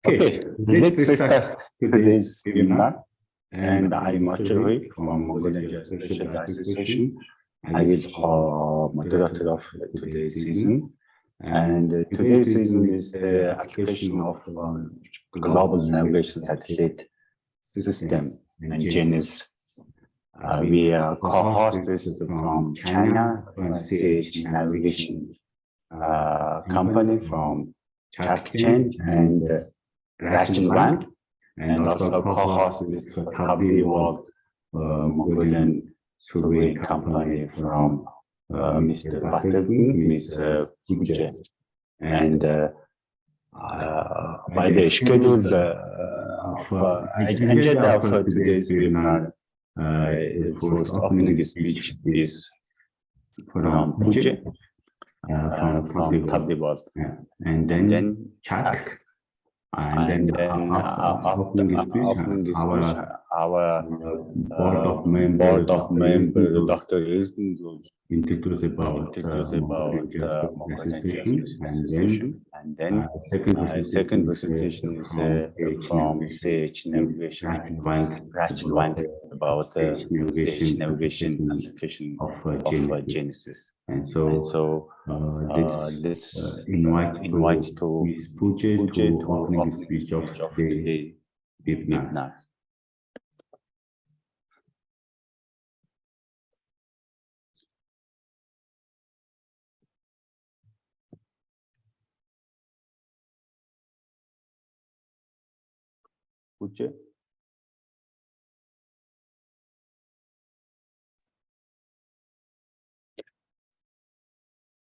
Okay, let's start today's webinar. And I'm Archie from Mongolian Geospatial Association. I will be moderator of today's season. And today's season is the application of global navigation satellite system and GNSS. We co-host this from China, from CH Navigation company from Chakichen and Rachel Wang, and also co-host this Tabli World Mongolian surveying company from Mr. Patterson, Ms. Puja. And by the schedule agenda of today's webinar, the first opening speech is from Puja, from Tabli World, and then Chak. And then opening this our board of member Dr. Rizin will introduce about Mongolian Association, and then second presentation is from CH Navigation Rachel Wang about CH Navigation application of GNSS. And so let's invite to Ms. Puja to opening the speech of the webinar. Puja.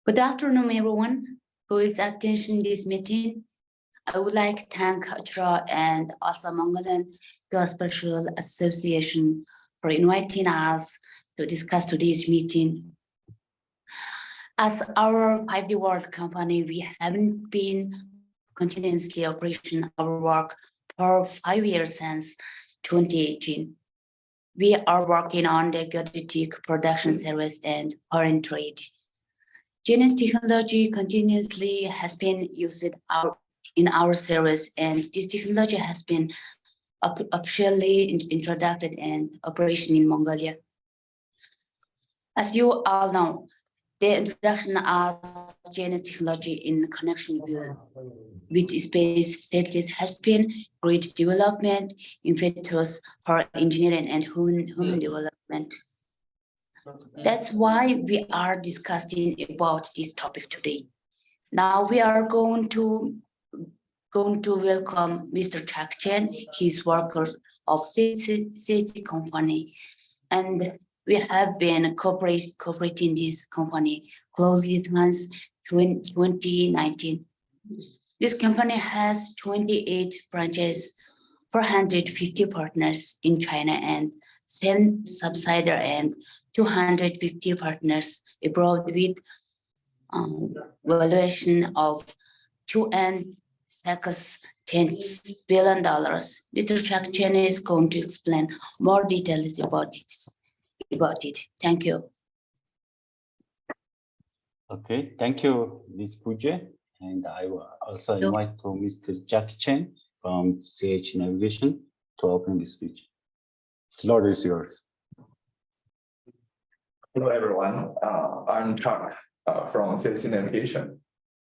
Good afternoon, everyone who is attending this meeting. I would like to thank ATRA and also Mongolian Geospatial Association for inviting us to discuss today's meeting. As our 5D World company, we haven't been continuously operating our work for 5 years since 2018. We are working on the geodetic production service and foreign trade. GNSS technology continuously has been used in our service, and this technology has been officially introduced and operation in Mongolia. As you all know, the introduction of GNSS technology in connection with space science has been great development in impetus for engineering and human development. That's why we are discussing about this topic today. Now we are going to welcome Mr. Chak Chen, his workers of CC company, and we have been cooperating this company closely since 2019. This company has 28 branches, 450 partners in China, and 7 subsidiaries and 250 partners abroad with valuation of $2.6 billion. Mr. Chak Chen is going to explain more details about it. Thank you. Okay, thank you, Ms. Puja. And I will also invite to Mr. Jack Chen from CH Navigation to open the speech. The floor is yours. Hello, everyone. I'm Chak from CH Navigation.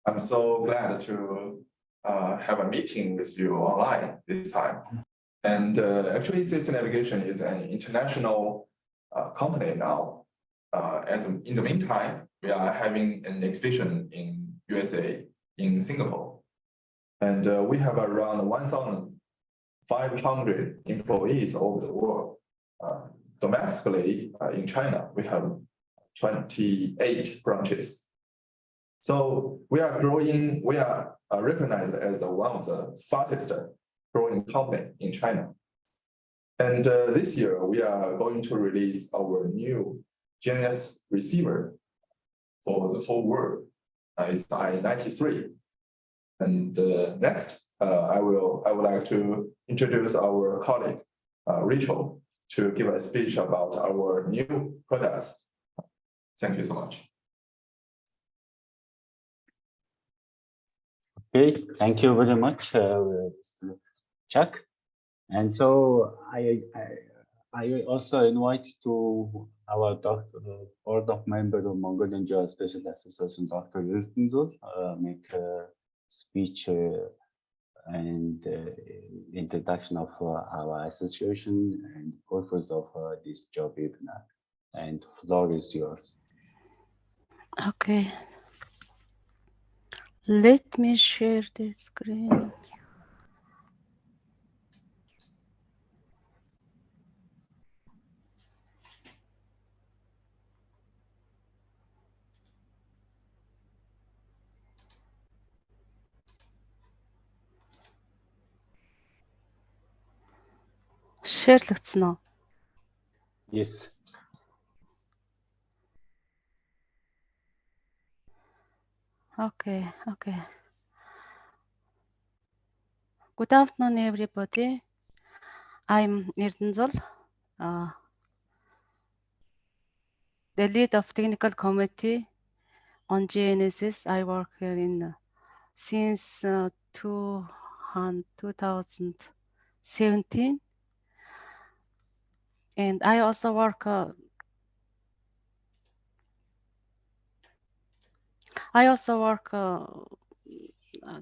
I'm so glad to have a meeting with you online this time. And actually, CH Navigation is an international company now. In the meantime, we are having an exhibition in USA, in Singapore. And we have around 1,500 employees over the world. Domestically, in China, we have 28 branches. So we are growing, we are recognized as one of the fastest growing company in China. And this year, we are going to release our new GNSS receiver for the whole world. It's I-93. And next, I would like to introduce our colleague, Rachel, to give a speech about our new products. Thank you so much. Okay, thank you very much, Chuck. And so I also invite to our board of members of Mongolian Geospatial Association, Dr. Yustinzul, make a speech and introduction of our association and purpose of this job webinar. And floor is yours. Okay. Let me share the screen. Шеэрлэгдсэн үү? Yes. Okay, okay. Good afternoon, everybody. I'm Erdenzel, the lead of technical committee on GNSS. I work here in since 2017, and I also work.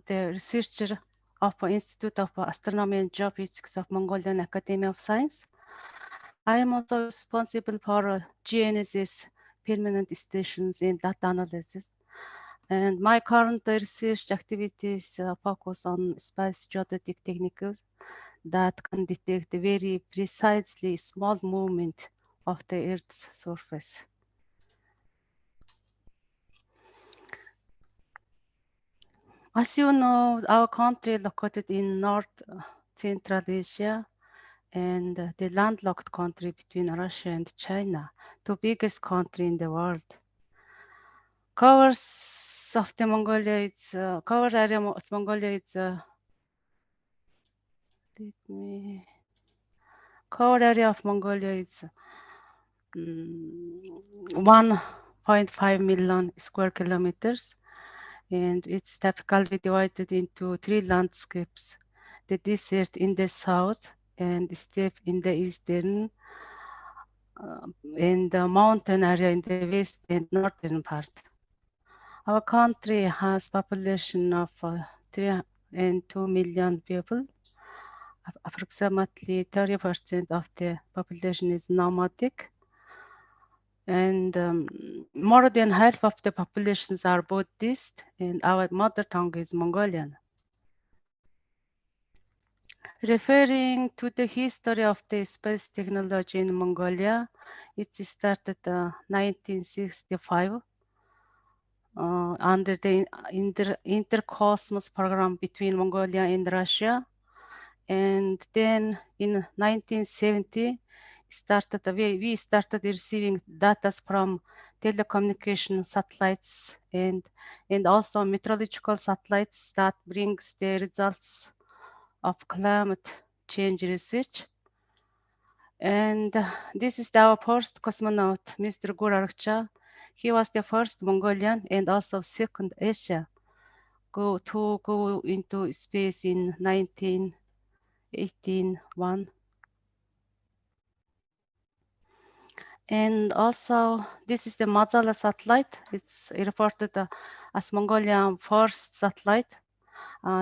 The researcher of Institute of Astronomy and Geophysics of Mongolian Academy of Science. I am also responsible for GNSS permanent stations and data analysis. And my current research activities focus on space geodetic techniques that can detect very precisely small movement of the Earth's surface. As you know, our country is located in North Central Asia, and the landlocked country between Russia and China, the biggest country in the world. Covers of the Mongolia, it's cover area of Mongolia is cover area of Mongolia is 1.5 million square kilometers, and it's typically divided into 3 landscapes: the desert in the south and the steppe in the eastern, and the mountain area in the west and northern part. Our country has population of 302 million people. Approximately 30% of the population is nomadic, and more than half of the populations are Buddhist, and our mother tongue is Mongolian. Referring to the history of the space technology in Mongolia, it started 1965 under the Intercosmos program between Mongolia and Russia. And then in 1970, we started receiving data from telecommunication satellites and also meteorological satellites that brings the results of climate change research. And this is our first cosmonaut, Mr. Gurarkcha. He was the first Mongolian and also second Asia to go into space in 1981. And also, this is the Mazala satellite. It's reported as Mongolian first satellite.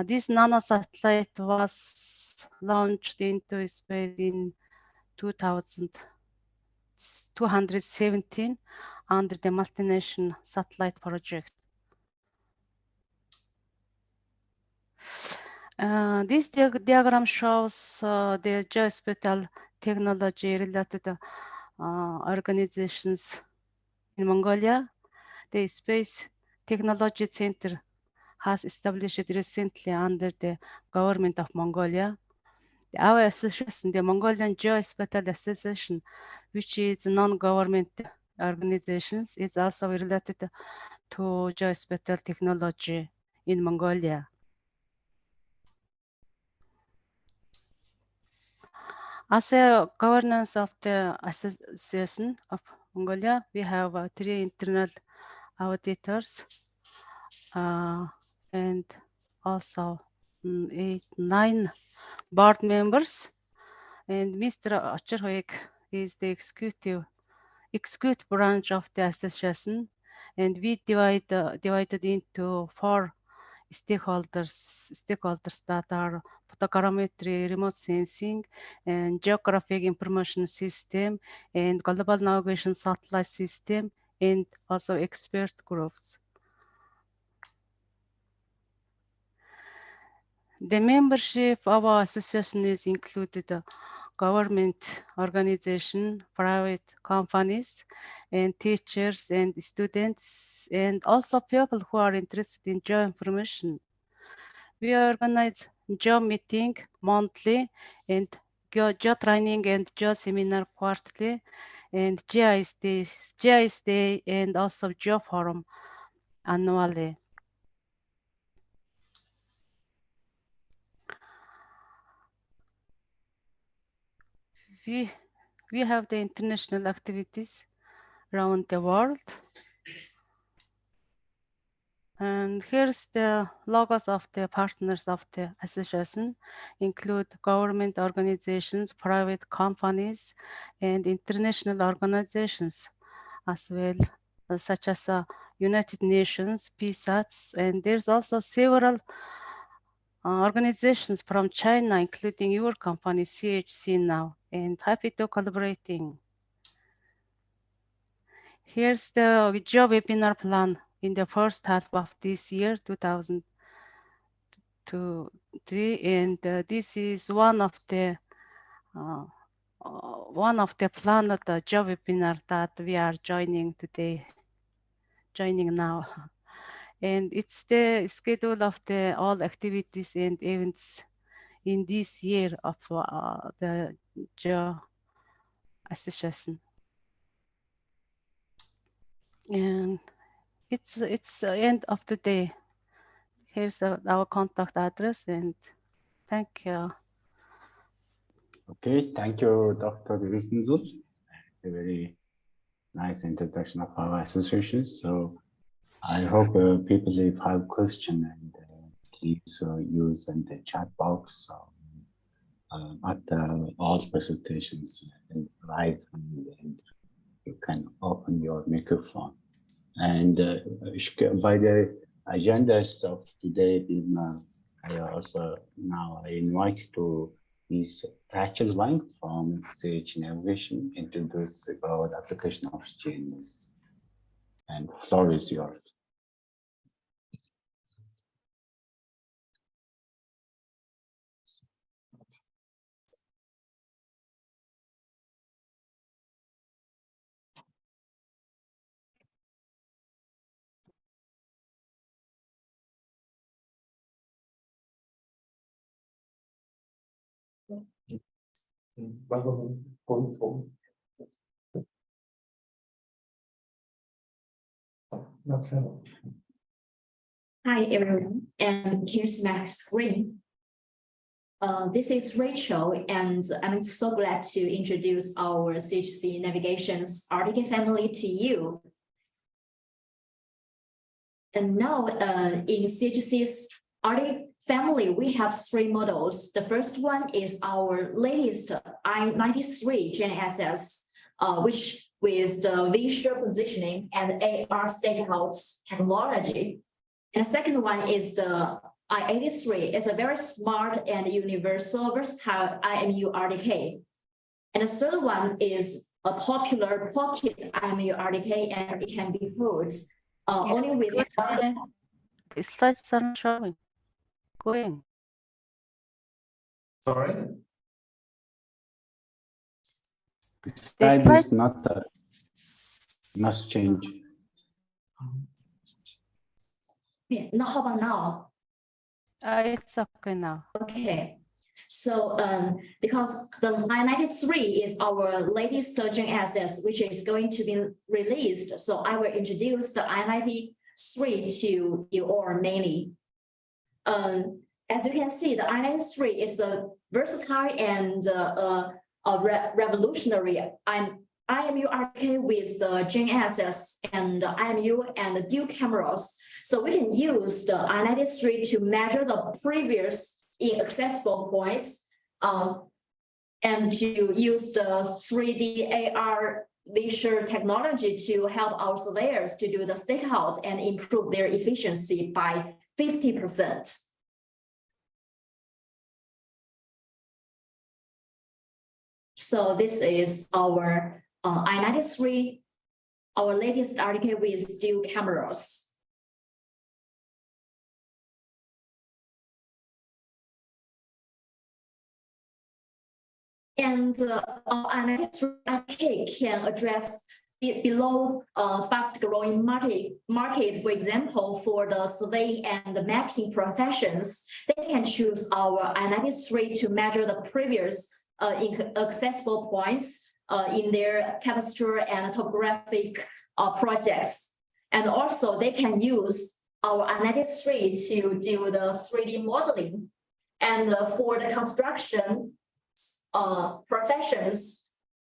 This nano satellite was launched into space in 217 under the multinational satellite project. This diagram shows the geospatial technology related organizations in Mongolia. The Space Technology Center has established recently under the government of Mongolia. Our association, the Mongolian Geospatial Association, which is non-government organizations, is also related to geospatial technology in Mongolia. As a governance of the Association of Mongolia, we have 3 internal auditors and also 9 board members, and Mr. Achirhoek is the executive branch of the association, and we divided into 4 stakeholders that are photogrammetry, remote sensing, and geographic information system, and global navigation satellite system, and also expert groups. The membership of our association is included government organization, private companies, and teachers and students, and also people who are interested in geoinformation. We organize geo meeting monthly, and geo training and geo seminar quarterly, and GIS Day, and also geo forum annually. We have the international activities around the world. And here's the logos of the partners of the association, include government organizations, private companies, and international organizations as well, such as United Nations, PSATs, and there's also several organizations from China, including your company, CHC now, and happy to collaborating. Here's the Geo-webinar plan in the first half of this year, 2023, and this is one of the plan of the Geo-webinar that we are joining now. And it's the schedule of the all activities and events in this year of the Geo Association. And it's the end of the day. Here's our contact address, and thank you. Okay, thank you, Dr. Wisnzul. A very nice introduction of our association. So I hope people, if have question, and please use in the chat box after all presentations and live, and you can open your microphone. And by the agendas of today, I also now invite to Ms. Rachel Wang from CH Navigation introduce about application of GNSS. And floor is yours. Hi everyone, and here's my screen. This is Rachel, and I'm so glad to introduce our CHC Navigation's article family to you. And now in CHC's article family, we have 3 models. The first one is our latest I-93 GNSS, which with the visual positioning and AR stakeout technology. And the second one is the I-83. It's a very smart and universal versatile IMU RDK. And the third one is a popular pocket IMU RDK, and it can be pulled only with The slides are not showing. Going. Sorry? The slide is not must change. Yeah, now how about now? It's okay now. Okay. So because the I-93 is our latest GNSS, which is going to be released, so I will introduce the I-93 to you all mainly. As you can see, the I-93 is a versatile and revolutionary IMU RDK with the GNSS and the IMU and the dual cameras. So we can use the I-93 to measure the previous inaccessible points and to use the 3D AR visual technology to help our surveyors to do the stakeout and improve their efficiency by 50%. So this is our I-93, our latest article with dual cameras. And our I-93 can address below fast-growing market, for example, for the surveying and the mapping professions. They can choose our I-93 to measure the previous inaccessible points in their cadastral and topographic projects. And also they can use our I-93 to do the 3D modeling. And for the construction professions,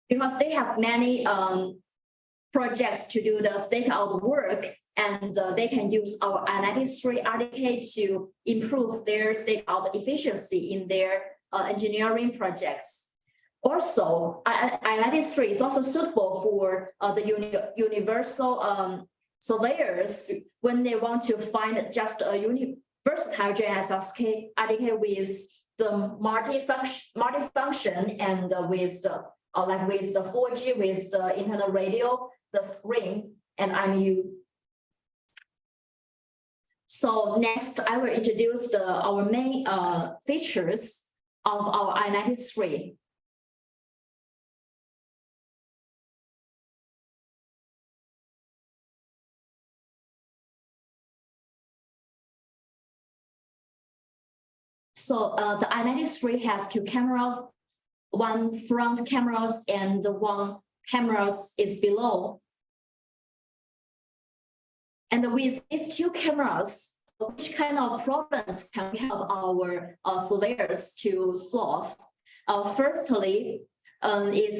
because they have many projects to do the stakeout work, and they can use our I-93 RDK to improve their stakeout efficiency in their engineering projects. Also, I-93 is also suitable for the universal surveyors when they want to find just a versatile GNSS RDK with the multi-function and with the like with the 4G, with the internal radio, the screen, and IMU. So next, I will introduce our main features of our I-93. So the I-93 has two cameras, one front cameras and one cameras is below. And with these two cameras, which kind of problems can we help our surveyors to solve? Firstly, we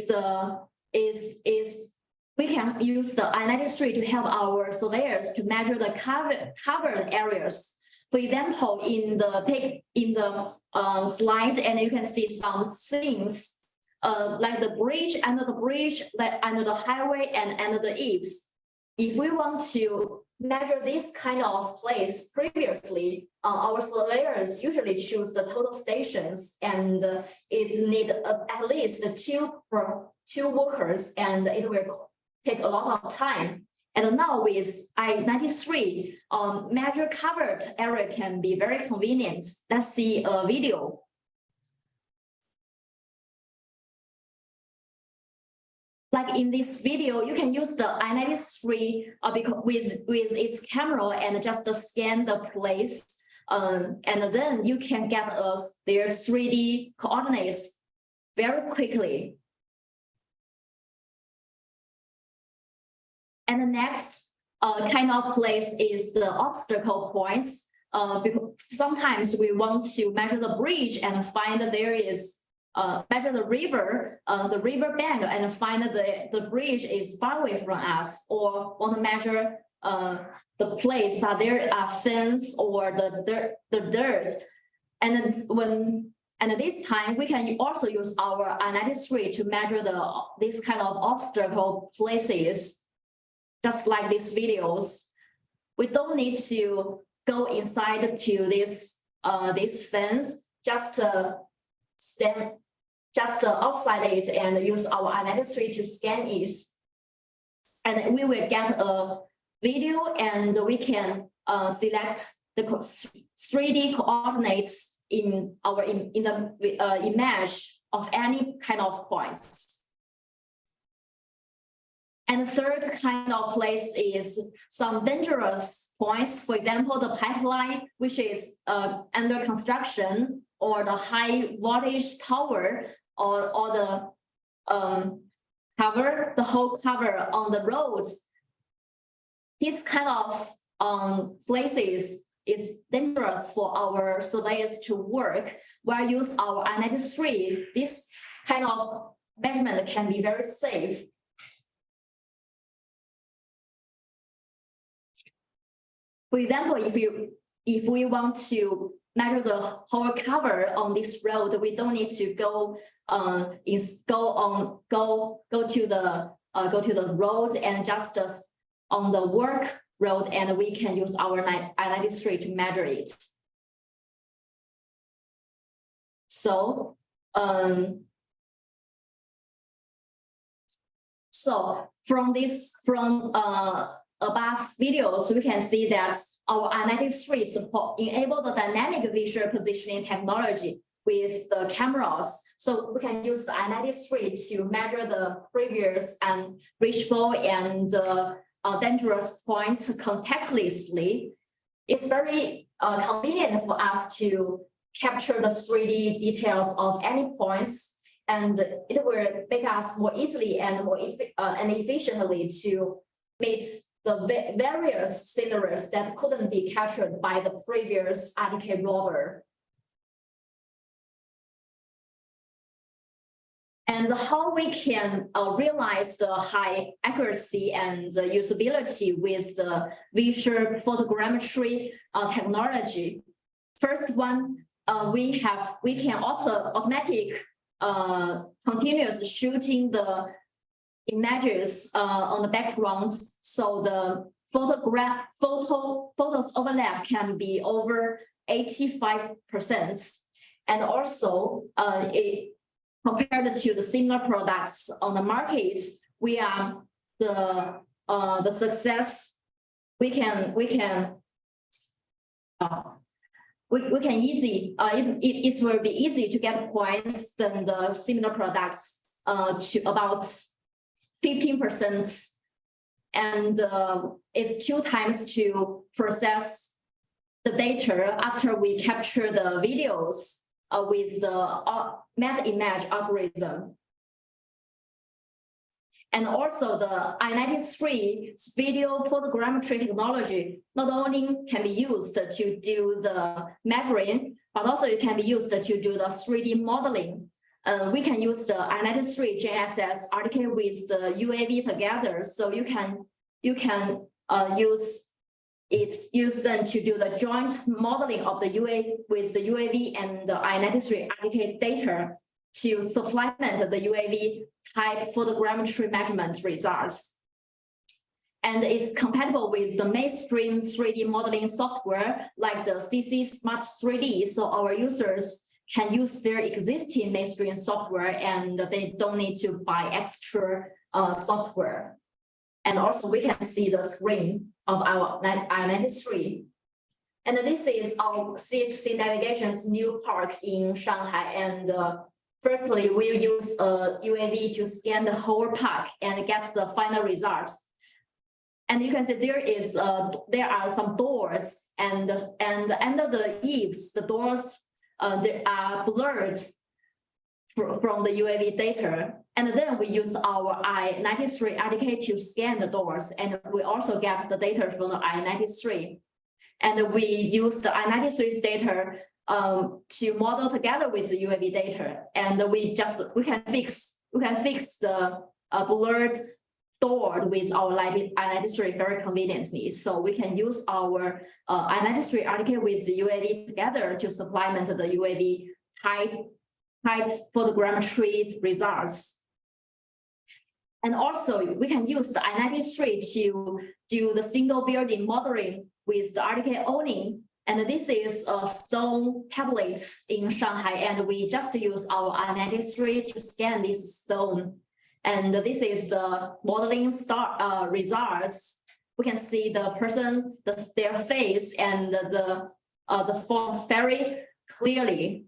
can use the I-93 to help our surveyors to measure the covered areas. For example, in the slide, and you can see some things like the bridge, under the bridge, like under the highway, and under the eaves. If we want to measure this kind of place previously, our surveyors usually choose the total stations, and it need at least two workers, and it will take a lot of time. And now with I-93, measure covered area can be very convenient. Let's see a video. Like in this video, you can use the I-93 with its camera and just scan the place, and then you can get their 3D coordinates very quickly. And the next kind of place is the obstacle points. Because sometimes we want to measure the bridge and find that there is measure the river bank, and find that the bridge is far away from us, or want to measure the place that there are fence or the dirt. And then this time we can also use our I-93 to measure this kind of obstacle places. Just like these videos, we don't need to go inside to this fence, just stand outside it and use our I-93 to scan it. And we will get a video, and we can select the 3D coordinates in the image of any kind of points. And the third kind of place is some dangerous points. For example, the pipeline, which is under construction, or the high voltage tower, or the whole cover on the roads. This kind of places is dangerous for our surveyors to work. While use our I-93, this kind of measurement can be very safe. For example, if we want to measure the whole cover on this road, we don't need to go to the road and just on the work road, and we can use our I-93 to measure it. So from above videos, we can see that our I-93 enable the dynamic visual positioning technology with the cameras. So we can use the I-93 to measure the previous and reachable and dangerous points contactlessly. It's very convenient for us to capture the 3D details of any points, and it will make us more easily and more efficiently to meet the various scenarios that couldn't be captured by the previous RDK rover. And how we can realize the high accuracy and usability with the visual photogrammetry technology. First one, we can automatic continuous shooting the images on the background, so the photos overlap can be over 85%, and also compared to the similar products on the market, we are the success. We can easy. It will be easy to get points than the similar products to about 15%, and it's 2 times to process the data after we capture the videos with the meta image algorithm. And also the I-93 video photogrammetry technology not only can be used to do the measuring, but also it can be used to do the 3D modeling. We can use the I-93 GNSS RDK with the UAV together, so you can use them to do the joint modeling of the UAV and the I-93 RDK data to supplement the UAV type photogrammetry measurement results. And it's compatible with the mainstream 3D modeling software like the CC Smart 3D, so our users can use their existing mainstream software and they don't need to buy extra software. And also we can see the screen of our I-93. And this is our CHC Navigation's new park in Shanghai. And firstly, we'll use a UAV to scan the whole park and get the final results. And you can see there are some doors, and under the eaves, the doors they are blurred from the UAV data. And then we use our I-93 RDK to scan the doors, and we also get the data from the I-93. And we use the I-93's data to model together with the UAV data, and we can fix the blurred door with our I-93 very conveniently. So we can use our I-93 RDK with the UAV together to supplement the UAV type photogrammetry results. And also we can use the I-93 to do the single building modeling with the RDK only. And this is a stone tablet in Shanghai, and we just use our I-93 to scan this stone. And this is the modeling results. We can see the person, their face, and the fonts very clearly.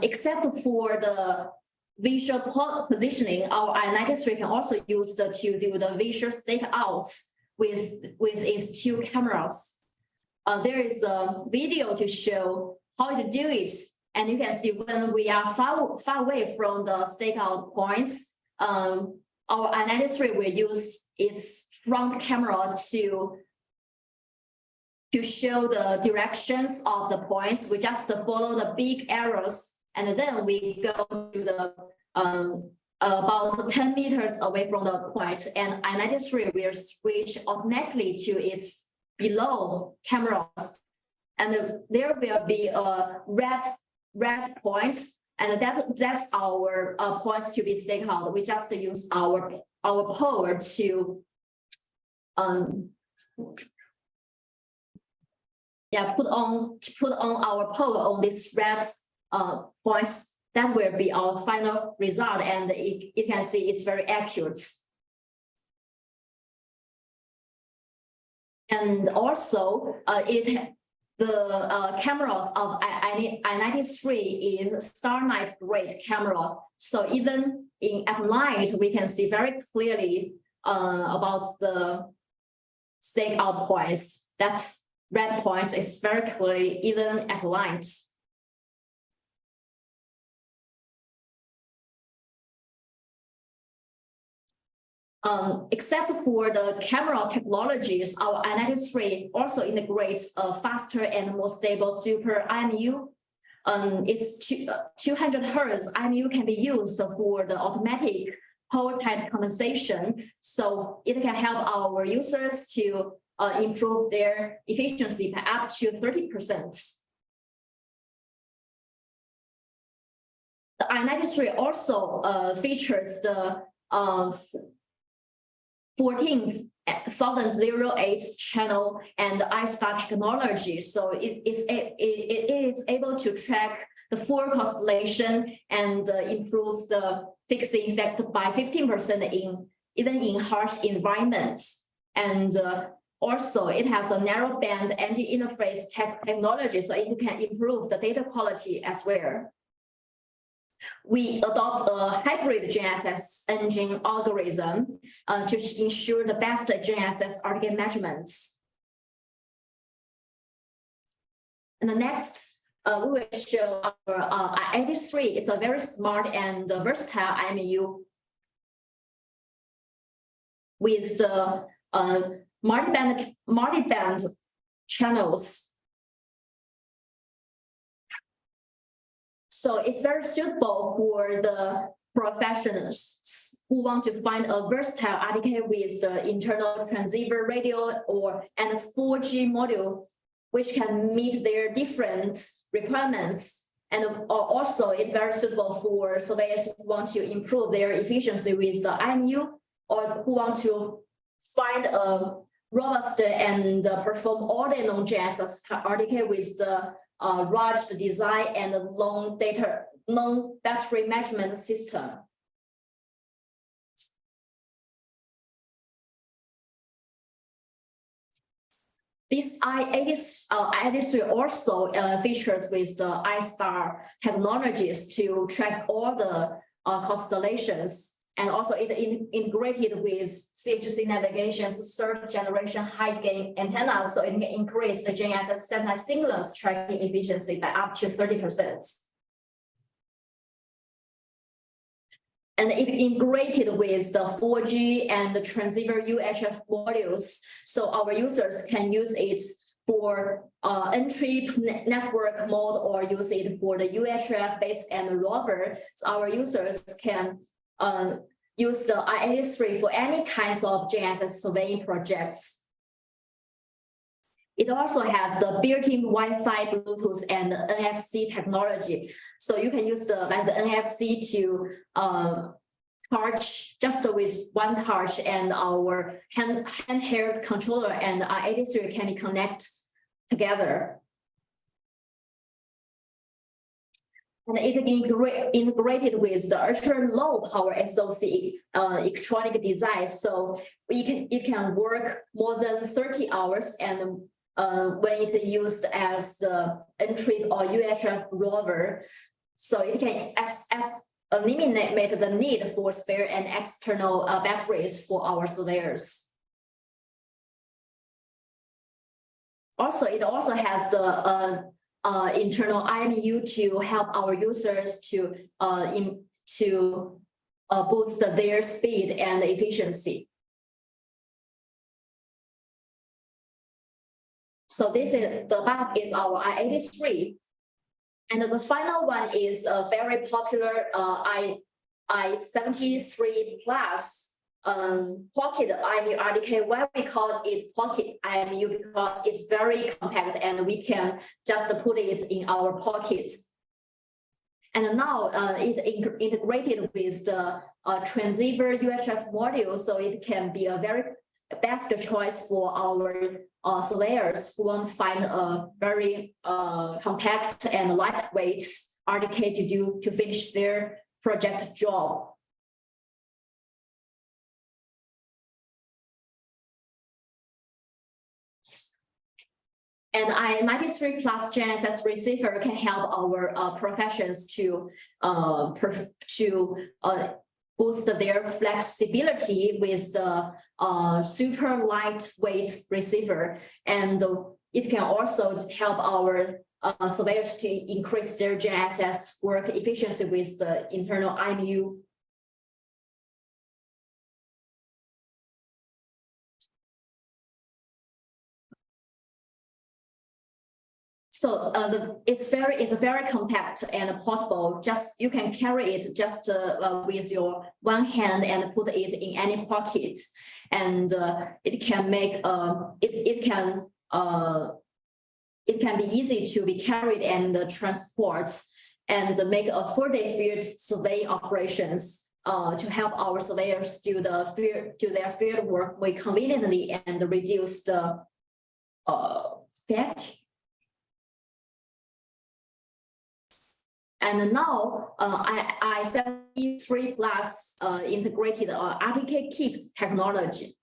Except for the visual positioning, our I-93 can also use to do the visual stakeouts with its 2 cameras. There is a video to show how to do it. And you can see when we are far away from the stakeout points, our I-93 will use its front camera to show the directions of the points. We just follow the big arrows, and then we go to the about 10 meters away from the point, and I-93 will switch automatically to its below cameras, and there will be a red points, and that's our points to be staked out. We just use our power to put on our power on this red points. That will be our final result, and you can see it's very accurate. And also, the cameras of I-93 is Starlight grade camera. So even at night, we can see very clearly about the stakeout points. That red points is very clearly even at night. Except for the camera technologies, our I-93 also integrates a faster and more stable super IMU. It's 200 Hz IMU can be used for the automatic pole type compensation. So it can help our users to improve their efficiency by up to 30%. The I-93 also features the 14,008 channel and I-star technology. So it is able to track the full constellation and improve the fixing effect by 15% even in harsh environments. And also it has a narrow band anti-interference technology, so it can improve the data quality as well. We adopt a hybrid GNSS engine algorithm to ensure the best GNSS RTK measurements. And the next, we will show our I-83. It's a very smart and versatile IMU with the multi-band channels. So it's very suitable for the professionals who want to find a versatile RTK with the internal transceiver radio and 4G module, which can meet their different requirements. And also it's very suitable for surveyors who want to improve their efficiency with the IMU, or who want to find a robust and perform all the non-GNSS RTK with the rugged design and long battery management system. This I-83 also features with the I-star technologies to track all the constellations, and also it integrated with CHC Navigation's third generation high gain antennas, so it can increase the GNSS satellite signals tracking efficiency by up to 30%. And it integrated with the 4G and the transceiver UHF modules, so our users can use it for entry network mode or use it for the UHF base and rover. So our users can use the I-83 for any kinds of GNSS surveying projects. It also has the built-in Wi-Fi, Bluetooth, and NFC technology. So you can use the NFC to charge just with one charge, and our handheld controller and I-83 can be connected together. And it integrated with the ultra-low power SoC electronic design, so it can work more than 30 hours, and when it used as the entry or UHF rover, so it can eliminate the need for spare and external batteries for our surveyors. Also, it also has the internal IMU to help our users to boost their speed and efficiency. So this is the above is our I-83, and the final one is a very popular I-73 plus pocket IMU RDK. Why we call it pocket IMU? Because it's very compact and we can just put it in our pocket. And now it integrated with the transceiver UHF module, so it can be a very best choice for our surveyors who want to find a very compact and lightweight RDK to finish their project job. And I-93 plus GNSS receiver can help our professions to boost their flexibility with the super lightweight receiver, and it can also help our surveyors to increase their GNSS work efficiency with the internal IMU. So it's very compact and portable. Just you can carry it just with your one hand and put it in any pocket, and it can make it can be easy to be carried and transport, and make a 4-day field survey operations to help our surveyors do their field work more conveniently and reduce the fat. And now I-73 plus integrated RTK keep technology.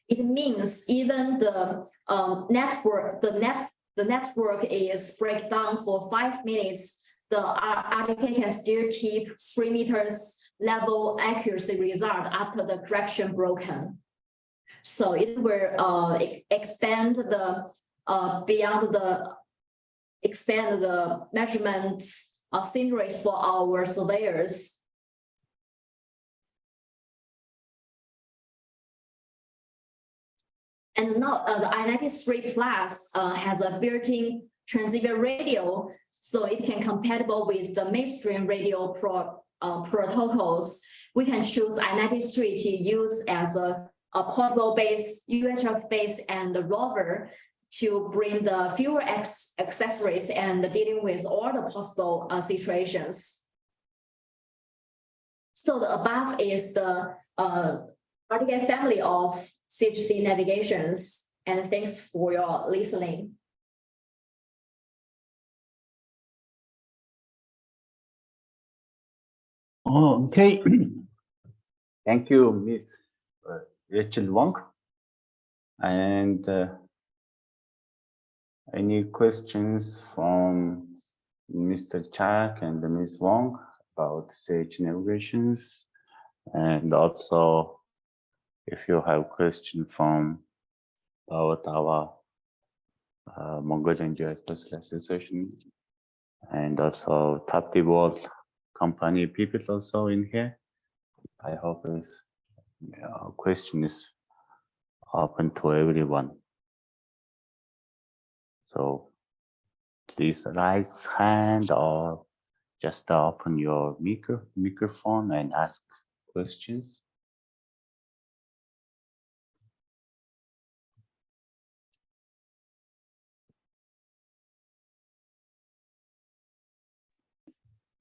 It means even the network is break down for 5 minutes, the RTK can still keep 3 meters level accuracy result after the correction broken. So it will expand the measurement sceneries for our surveyors. And now the I-93 plus has a built-in transceiver radio, so it can compatible with the mainstream radio protocols. We can choose I-93 to use as a portable base, UHF base, and the rover to bring the fewer accessories and dealing with all the possible situations. So the above is the RTK family of CHC navigations, and thanks for your listening. Oh, okay. Thank you, Ms. Rachel Wong. And any questions from Mr. Chak and Ms. Wong about CH navigations? And also, if you have questions from about our Mongolian Geospatial Association, and also top the world company people also in here, I hope this question is open to everyone. So please raise hand or just open your microphone and ask questions.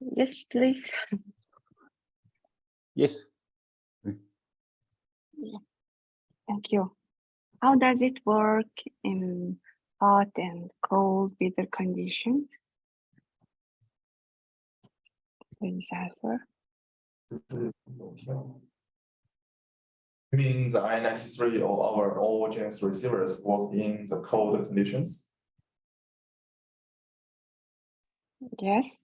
Yes, please. Yes. Thank you. How does it work in hot and cold weather conditions? Please answer. Means the I-93 or our all GNSS receivers work in the cold conditions? Yes.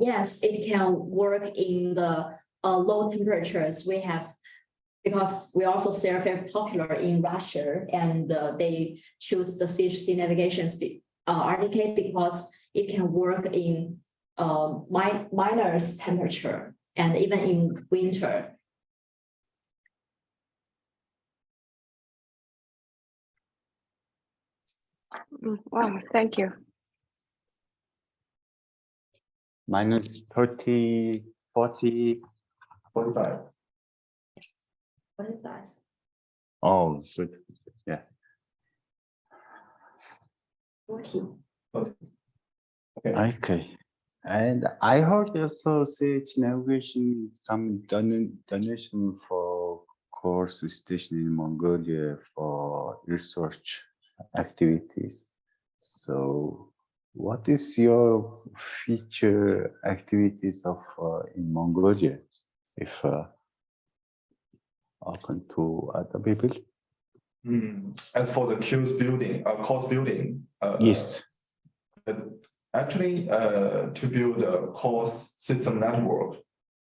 Yes, it can work in the low temperatures. We have, because we also say very popular in Russia, and they choose the CHC navigations RTK because it can work in minus temperature and even in winter. Wow, thank you. minus 30, 40. 45. 45. Oh, good. Yeah. 40. Okay. Okay. And I heard also CH navigation, some donation for course station in Mongolia for research activities. So what is your future activities of in Mongolia, if open to other people? As for the course building, Yes. actually, to build a course system network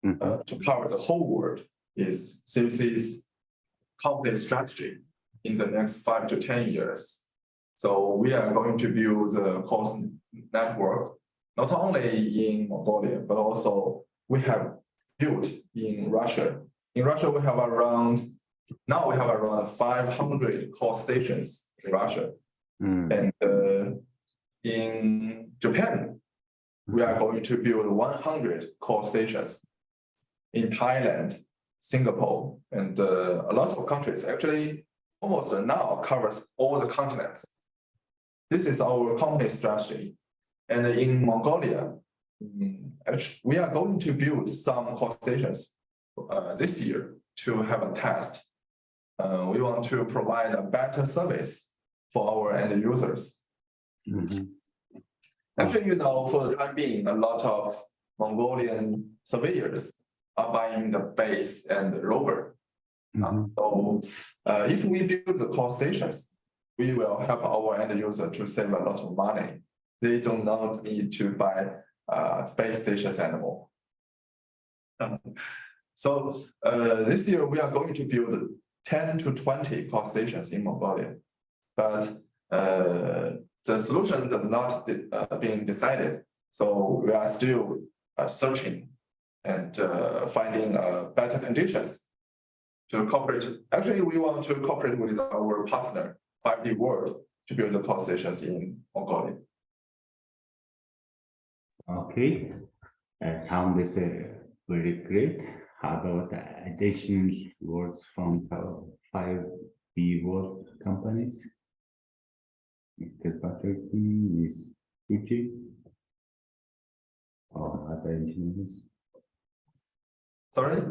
to cover the whole world is CUC's company strategy in the next 5 to 10 years. So we are going to build the course network not only in Mongolia, but also we have built in Russia. In Russia, we have around 500 course stations in Russia. And in Japan, we are going to build 100 course stations. In Thailand, Singapore, and a lot of countries, actually almost now covers all the continents. This is our company strategy. And in Mongolia, actually, we are going to build some course stations this year to have a test. We want to provide a better service for our end users. Actually, you know, for the time being, a lot of Mongolian surveyors are buying the base and the rover. So if we build the course stations, we will help our end user to save a lot of money. They do not need to buy space stations anymore. So this year we are going to build 10 to 20 course stations in Mongolia, but the solution does not being decided. So we are still searching and finding better conditions to cooperate. Actually, we want to cooperate with our partner, 5D World, to build the course stations in Mongolia. Okay, sounds very great. How about additional words from 5D World companies? Mr. Patrick, Ms. Uchi, or other engineers? Sorry?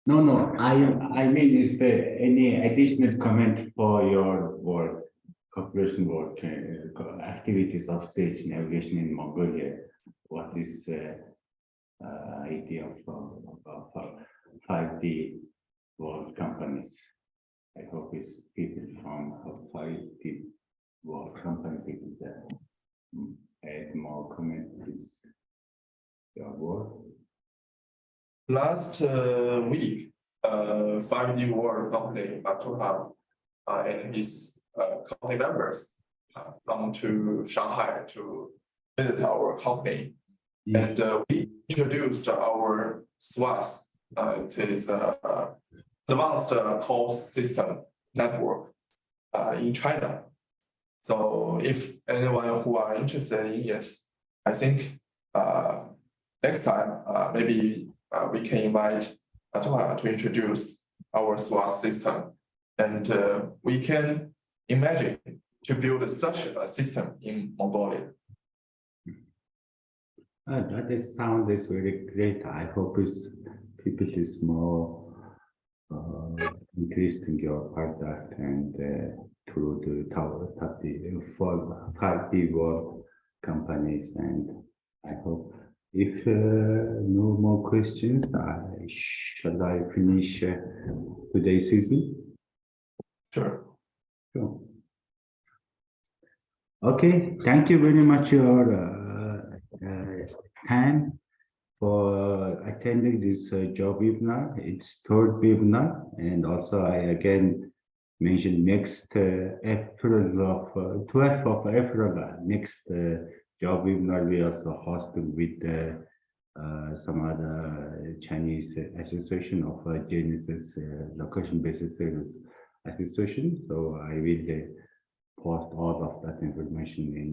No. I mean, is there any additional comment for your work, cooperation work, activities of stage navigation in Mongolia? What is idea of 5D world companies? I hope it's people from 5D world company people that add more comment to your work. Last week, 5D World company Batuha and his company members come to Shanghai to visit our company. Yes. And we introduced our SWAS. It is advanced course system network in China. So if anyone who are interested in it, I think next time maybe we can invite Batuha to introduce our SWAS system, and we can imagine to build such a system in Mongolia. That sounds very great. I hope people is more interested in your product and through the 5D World companies. And I hope if no more questions, shall I finish today's season? Sure. Okay, thank you very much your time for attending this Geo-webinar. It's third webinar, and also I again mentioned next April of 12th of April next Geo-webinar we also hosted with some other Chinese association of GNSS location-based service association. So I will post all of that information in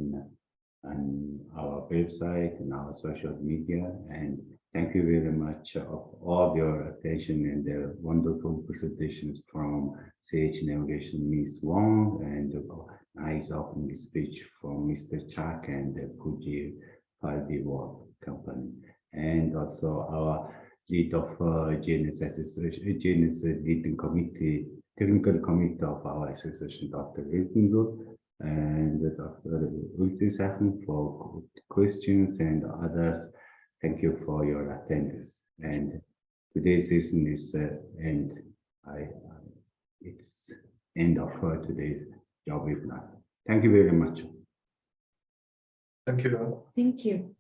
on our website and our social media. And thank you very much of all your attention and the wonderful presentations from CH Navigation, Ms. Wong, and the nice opening speech from Mr. Chak and the Fuji Paldi World Company. And also our lead of GNSS leading committee, technical committee of our association, Dr. Wilkenburg, and Dr. Ultisachen for questions and others. Thank you for your attendance. And today's session is end. It's end of today's Geo-webinar. Thank you very much. Thank you. Thank you.